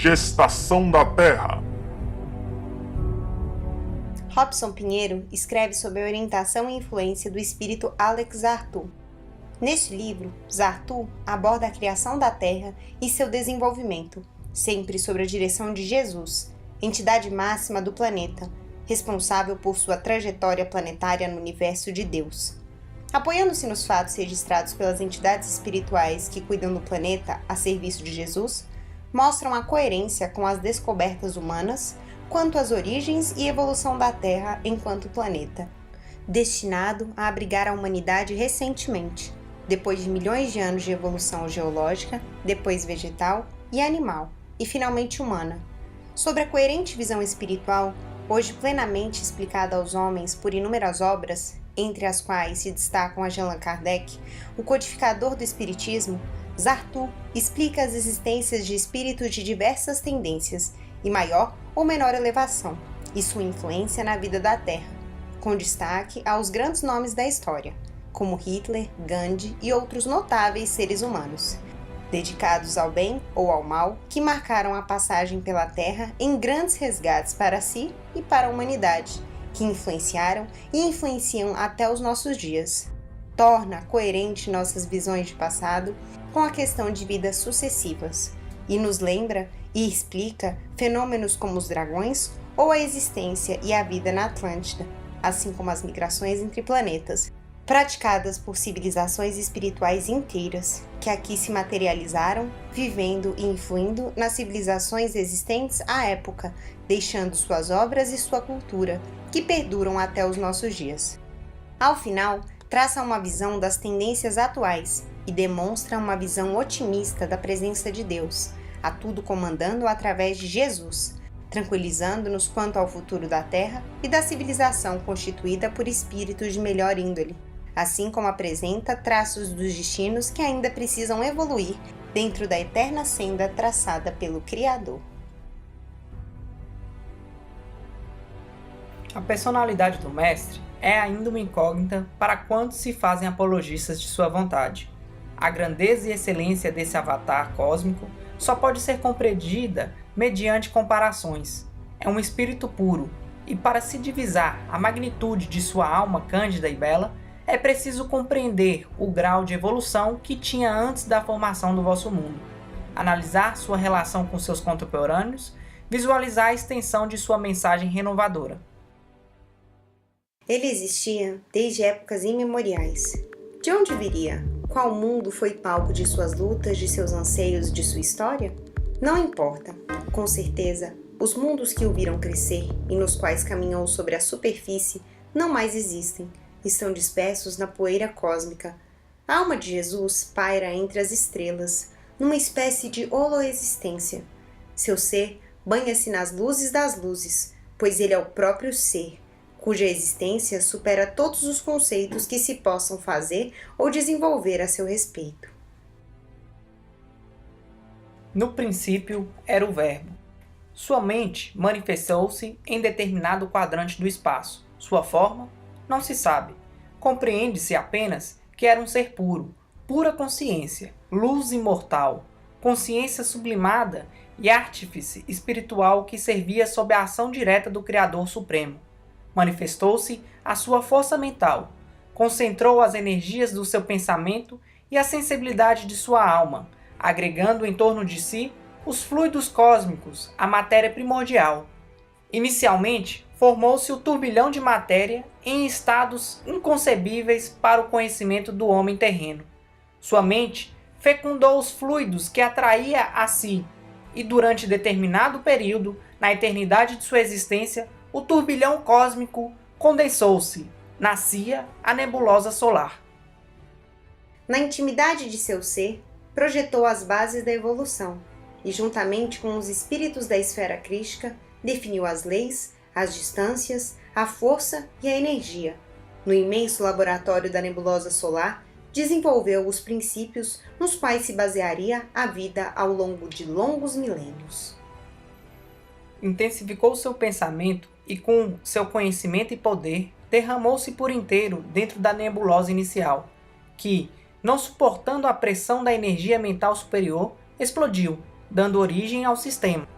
Gestação da Terra. Robson Pinheiro escreve sob a orientação e influência do espírito Alex Arthur. Neste livro, Arthur aborda a criação da Terra e seu desenvolvimento, sempre sob a direção de Jesus, entidade máxima do planeta, responsável por sua trajetória planetária no universo de Deus. Apoiando-se nos fatos registrados pelas entidades espirituais que cuidam do planeta a serviço de Jesus, mostram a coerência com as descobertas humanas quanto às origens e evolução da Terra enquanto planeta, destinado a abrigar a humanidade recentemente, depois de milhões de anos de evolução geológica, depois vegetal e animal, e finalmente humana. Sobre a coerente visão espiritual, hoje plenamente explicada aos homens por inúmeras obras, entre as quais se destacam a de Allan Kardec, o codificador do Espiritismo, Arthur explica as existências de espíritos de diversas tendências e maior ou menor elevação, e sua influência na vida da Terra, com destaque aos grandes nomes da história, como Hitler, Gandhi e outros notáveis seres humanos, dedicados ao bem ou ao mal, que marcaram a passagem pela Terra em grandes resgates para si e para a humanidade, que influenciaram e influenciam até os nossos dias. Torna coerente nossas visões de passado com a questão de vidas sucessivas, e nos lembra e explica fenômenos como os dragões ou a existência e a vida na Atlântida, assim como as migrações entre planetas, praticadas por civilizações espirituais inteiras, que aqui se materializaram, vivendo e influindo nas civilizações existentes à época, deixando suas obras e sua cultura, que perduram até os nossos dias. Ao final, traça uma visão das tendências atuais e demonstra uma visão otimista da presença de Deus, a tudo comandando através de Jesus, tranquilizando-nos quanto ao futuro da Terra e da civilização constituída por espíritos de melhor índole, assim como apresenta traços dos destinos que ainda precisam evoluir dentro da eterna senda traçada pelo Criador. A personalidade do Mestre é ainda uma incógnita para quantos se fazem apologistas de sua vontade. A grandeza e excelência desse avatar cósmico só pode ser compreendida mediante comparações. É um espírito puro, e para se divisar a magnitude de sua alma cândida e bela, é preciso compreender o grau de evolução que tinha antes da formação do vosso mundo, analisar sua relação com seus contemporâneos, visualizar a extensão de sua mensagem renovadora. Ele existia desde épocas imemoriais. De onde viria? Qual mundo foi palco de suas lutas, de seus anseios, de sua história? Não importa. Com certeza, os mundos que o viram crescer e nos quais caminhou sobre a superfície não mais existem. Estão dispersos na poeira cósmica. A alma de Jesus paira entre as estrelas, numa espécie de holoexistência. Seu ser banha-se nas luzes das luzes, pois ele é o próprio ser, cuja existência supera todos os conceitos que se possam fazer ou desenvolver a seu respeito. No princípio era o Verbo. Sua mente manifestou-se em determinado quadrante do espaço. Sua forma não se sabe. Compreende-se apenas que era um ser puro, pura consciência, luz imortal, consciência sublimada e artífice espiritual que servia sob a ação direta do Criador Supremo. Manifestou-se a sua força mental, concentrou as energias do seu pensamento e a sensibilidade de sua alma, agregando em torno de si os fluidos cósmicos, a matéria primordial. Inicialmente, formou-se o turbilhão de matéria em estados inconcebíveis para o conhecimento do homem terreno. Sua mente fecundou os fluidos que atraía a si, e durante determinado período, na eternidade de sua existência, o turbilhão cósmico condensou-se, nascia a nebulosa solar. Na intimidade de seu ser, projetou as bases da evolução e, juntamente com os espíritos da esfera crística, definiu as leis, as distâncias, a força e a energia. No imenso laboratório da nebulosa solar, desenvolveu os princípios nos quais se basearia a vida ao longo de longos milênios. Intensificou seu pensamento e, com seu conhecimento e poder, derramou-se por inteiro dentro da nebulosa inicial, que, não suportando a pressão da energia mental superior, explodiu, dando origem ao sistema.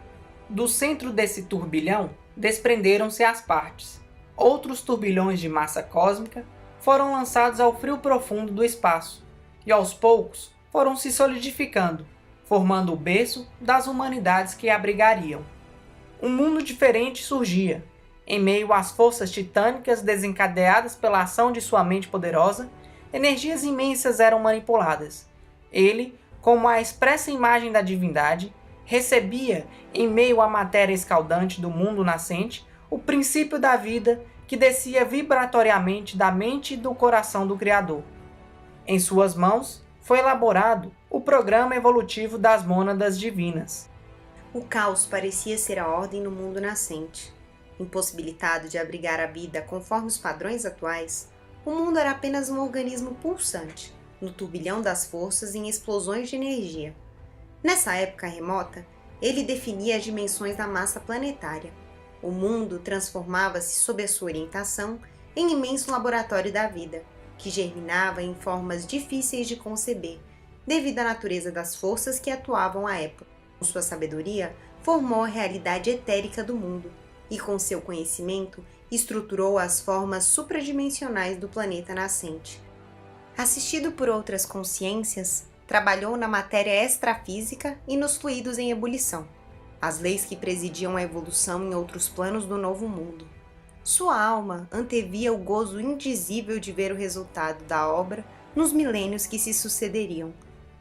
Do centro desse turbilhão desprenderam-se as partes. Outros turbilhões de massa cósmica foram lançados ao frio profundo do espaço, e aos poucos foram se solidificando, formando o berço das humanidades que abrigariam. Um mundo diferente surgia. Em meio às forças titânicas desencadeadas pela ação de sua mente poderosa, energias imensas eram manipuladas. Ele, como a expressa imagem da divindade, recebia, em meio à matéria escaldante do mundo nascente, o princípio da vida que descia vibratoriamente da mente e do coração do Criador. Em suas mãos foi elaborado o programa evolutivo das mônadas divinas. O caos parecia ser a ordem no mundo nascente. Impossibilitado de abrigar a vida conforme os padrões atuais, o mundo era apenas um organismo pulsante, no turbilhão das forças em explosões de energia. Nessa época remota, ele definia as dimensões da massa planetária. O mundo transformava-se sob a sua orientação em imenso laboratório da vida, que germinava em formas difíceis de conceber, devido à natureza das forças que atuavam à época. Com sua sabedoria, formou a realidade etérica do mundo e, com seu conhecimento, estruturou as formas supradimensionais do planeta nascente. Assistido por outras consciências, trabalhou na matéria extrafísica e nos fluidos em ebulição, as leis que presidiam a evolução em outros planos do novo mundo. Sua alma antevia o gozo indizível de ver o resultado da obra nos milênios que se sucederiam,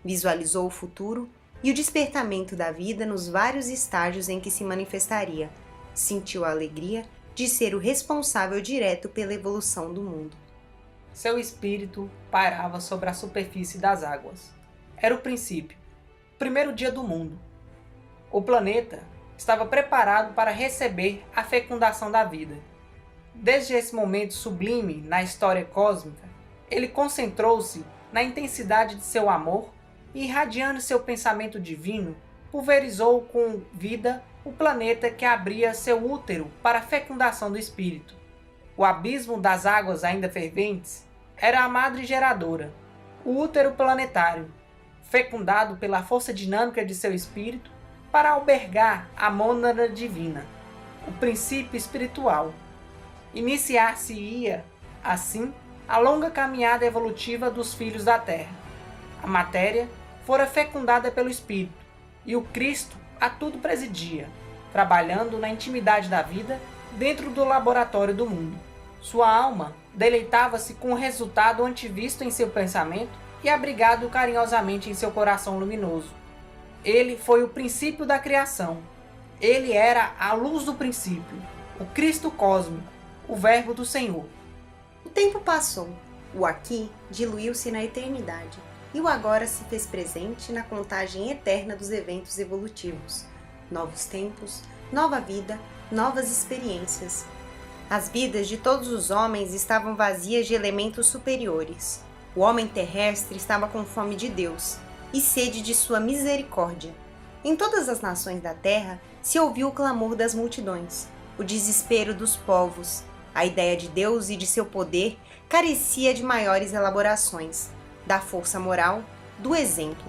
visualizou o futuro e o despertamento da vida nos vários estágios em que se manifestaria, sentiu a alegria de ser o responsável direto pela evolução do mundo. Seu espírito pairava sobre a superfície das águas. Era o princípio, o primeiro dia do mundo. O planeta estava preparado para receber a fecundação da vida. Desde esse momento sublime na história cósmica, ele concentrou-se na intensidade de seu amor e, irradiando seu pensamento divino, pulverizou com vida o planeta que abria seu útero para a fecundação do espírito. O abismo das águas ainda ferventes era a madre geradora, o útero planetário, fecundado pela força dinâmica de seu espírito para albergar a mônada divina, o princípio espiritual. Iniciar-se-ia, assim, a longa caminhada evolutiva dos filhos da Terra. A matéria fora fecundada pelo Espírito, e o Cristo a tudo presidia, trabalhando na intimidade da vida dentro do laboratório do mundo. Sua alma deleitava-se com o resultado antevisto em seu pensamento e abrigado carinhosamente em seu coração luminoso. Ele foi o princípio da criação. Ele era a luz do princípio, o Cristo cósmico, o Verbo do Senhor. O tempo passou, o aqui diluiu-se na eternidade, e o agora se fez presente na contagem eterna dos eventos evolutivos. Novos tempos, nova vida, novas experiências. As vidas de todos os homens estavam vazias de elementos superiores. O homem terrestre estava com fome de Deus e sede de sua misericórdia. Em todas as nações da terra se ouviu o clamor das multidões, o desespero dos povos. A ideia de Deus e de seu poder carecia de maiores elaborações, da força moral, do exemplo.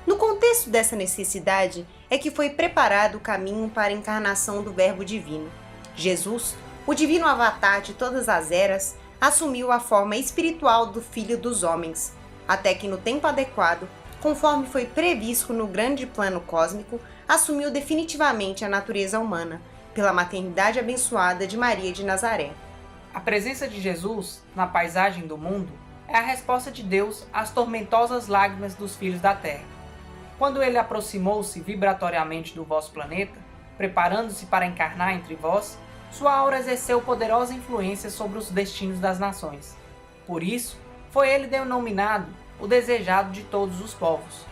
No contexto dessa necessidade é que foi preparado o caminho para a encarnação do Verbo Divino. Jesus, o divino avatar de todas as eras, assumiu a forma espiritual do Filho dos Homens, até que no tempo adequado, conforme foi previsto no grande plano cósmico, assumiu definitivamente a natureza humana, pela maternidade abençoada de Maria de Nazaré. A presença de Jesus na paisagem do mundo é a resposta de Deus às tormentosas lágrimas dos filhos da terra. Quando ele aproximou-se vibratoriamente do vosso planeta, preparando-se para encarnar entre vós, sua aura exerceu poderosa influência sobre os destinos das nações. Por isso, foi ele denominado o desejado de todos os povos.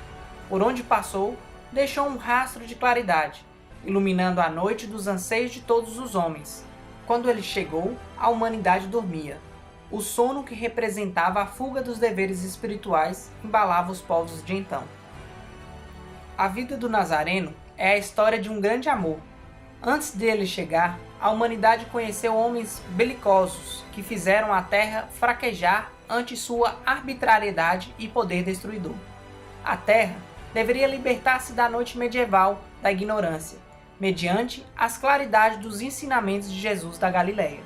Por onde passou, deixou um rastro de claridade, iluminando a noite dos anseios de todos os homens. Quando ele chegou, a humanidade dormia. O sono que representava a fuga dos deveres espirituais embalava os povos de então. A vida do Nazareno é a história de um grande amor. Antes dele chegar, a humanidade conheceu homens belicosos que fizeram a terra fraquejar ante sua arbitrariedade e poder destruidor. A terra deveria libertar-se da noite medieval da ignorância, mediante as claridades dos ensinamentos de Jesus da Galileia.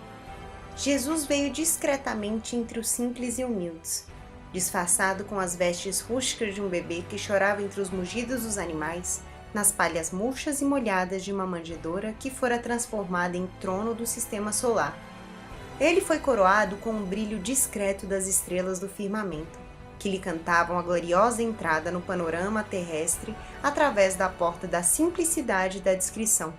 Jesus veio discretamente entre os simples e humildes, disfarçado com as vestes rústicas de um bebê que chorava entre os mugidos dos animais, nas palhas murchas e molhadas de uma manjedoura que fora transformada em trono do sistema solar. Ele foi coroado com o brilho discreto das estrelas do firmamento, que lhe cantavam a gloriosa entrada no panorama terrestre através da porta da simplicidade da descrição.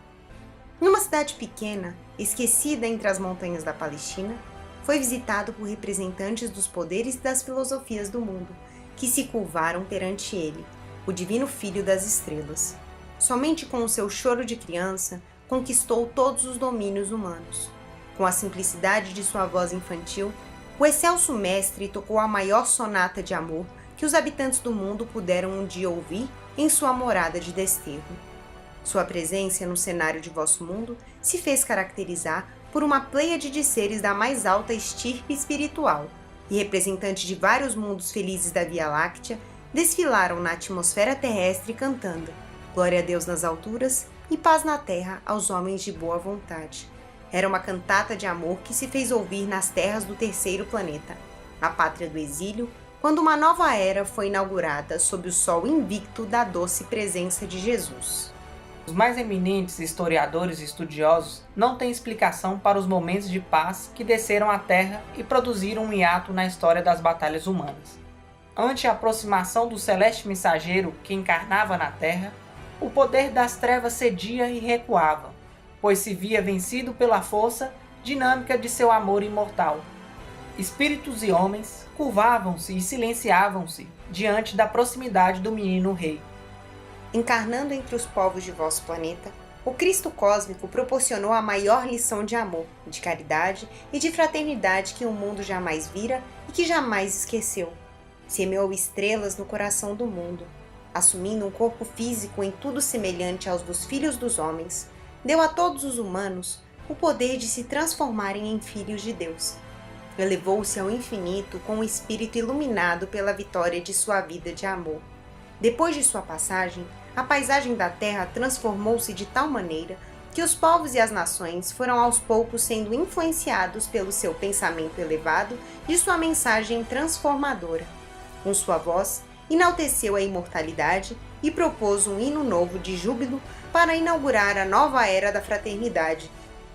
Numa cidade pequena, esquecida entre as montanhas da Palestina, foi visitado por representantes dos poderes e das filosofias do mundo, que se curvaram perante ele, o divino Filho das Estrelas. Somente com o seu choro de criança, conquistou todos os domínios humanos. Com a simplicidade de sua voz infantil, o excelso mestre tocou a maior sonata de amor que os habitantes do mundo puderam um dia ouvir em sua morada de desterro. Sua presença no cenário de vosso mundo se fez caracterizar por uma pleiade de seres da mais alta estirpe espiritual, e representantes de vários mundos felizes da Via Láctea desfilaram na atmosfera terrestre cantando Glória a Deus nas alturas e paz na terra aos homens de boa vontade. Era uma cantata de amor que se fez ouvir nas terras do terceiro planeta, a pátria do exílio, quando uma nova era foi inaugurada sob o sol invicto da doce presença de Jesus. Os mais eminentes historiadores e estudiosos não têm explicação para os momentos de paz que desceram à Terra e produziram um hiato na história das batalhas humanas. Ante a aproximação do celeste mensageiro que encarnava na Terra, o poder das trevas cedia e recuava, pois se via vencido pela força dinâmica de seu amor imortal. Espíritos e homens curvavam-se e silenciavam-se diante da proximidade do menino rei. Encarnando entre os povos de vosso planeta, o Cristo cósmico proporcionou a maior lição de amor, de caridade e de fraternidade que o mundo jamais vira e que jamais esqueceu. Semeou estrelas no coração do mundo, assumindo um corpo físico em tudo semelhante aos dos filhos dos homens, deu a todos os humanos o poder de se transformarem em filhos de Deus. Elevou-se ao infinito com o espírito iluminado pela vitória de sua vida de amor. Depois de sua passagem, a paisagem da Terra transformou-se de tal maneira que os povos e as nações foram aos poucos sendo influenciados pelo seu pensamento elevado e sua mensagem transformadora. Com sua voz, enalteceu a imortalidade e propôs um hino novo de júbilo para inaugurar a nova era da fraternidade.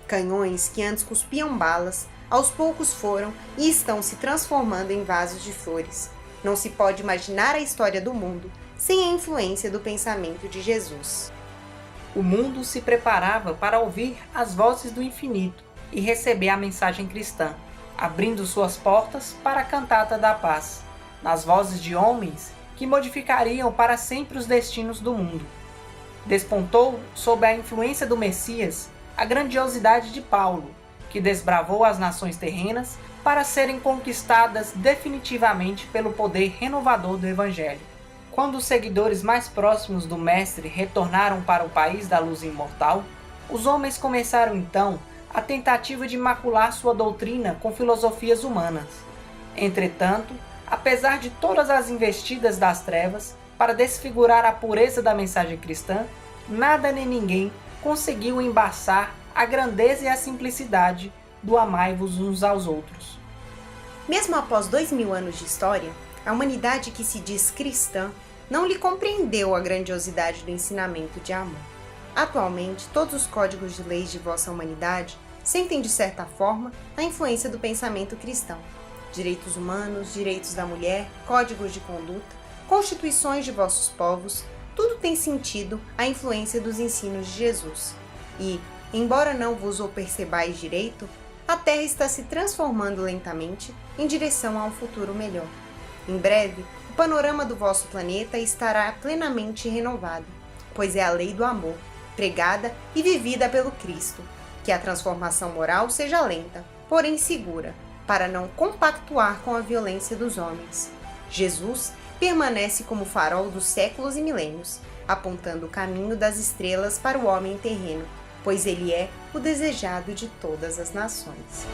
Canhões que antes cuspiam balas, aos poucos foram e estão se transformando em vasos de flores. Não se pode imaginar a história do mundo sem a influência do pensamento de Jesus. O mundo se preparava para ouvir as vozes do infinito e receber a mensagem cristã, abrindo suas portas para a cantata da paz, nas vozes de homens que modificariam para sempre os destinos do mundo. Despontou, sob a influência do Messias, a grandiosidade de Paulo, que desbravou as nações terrenas para serem conquistadas definitivamente pelo poder renovador do Evangelho. Quando os seguidores mais próximos do Mestre retornaram para o país da luz imortal, os homens começaram então a tentativa de macular sua doutrina com filosofias humanas. Entretanto, apesar de todas as investidas das trevas para desfigurar a pureza da mensagem cristã, nada nem ninguém conseguiu embaçar a grandeza e a simplicidade do amai-vos uns aos outros. Mesmo após 2000 anos de história, a humanidade que se diz cristã não lhe compreendeu a grandiosidade do ensinamento de amor. Atualmente, todos os códigos de leis de vossa humanidade sentem, de certa forma, a influência do pensamento cristão. Direitos humanos, direitos da mulher, códigos de conduta, constituições de vossos povos, tudo tem sentido a influência dos ensinos de Jesus. E, embora não vos o percebais direito, a Terra está se transformando lentamente em direção a um futuro melhor. Em breve, o panorama do vosso planeta estará plenamente renovado, pois é a lei do amor, pregada e vivida pelo Cristo, que a transformação moral seja lenta, porém segura, para não compactuar com a violência dos homens. Jesus permanece como farol dos séculos e milênios, apontando o caminho das estrelas para o homem terreno, pois ele é o desejado de todas as nações.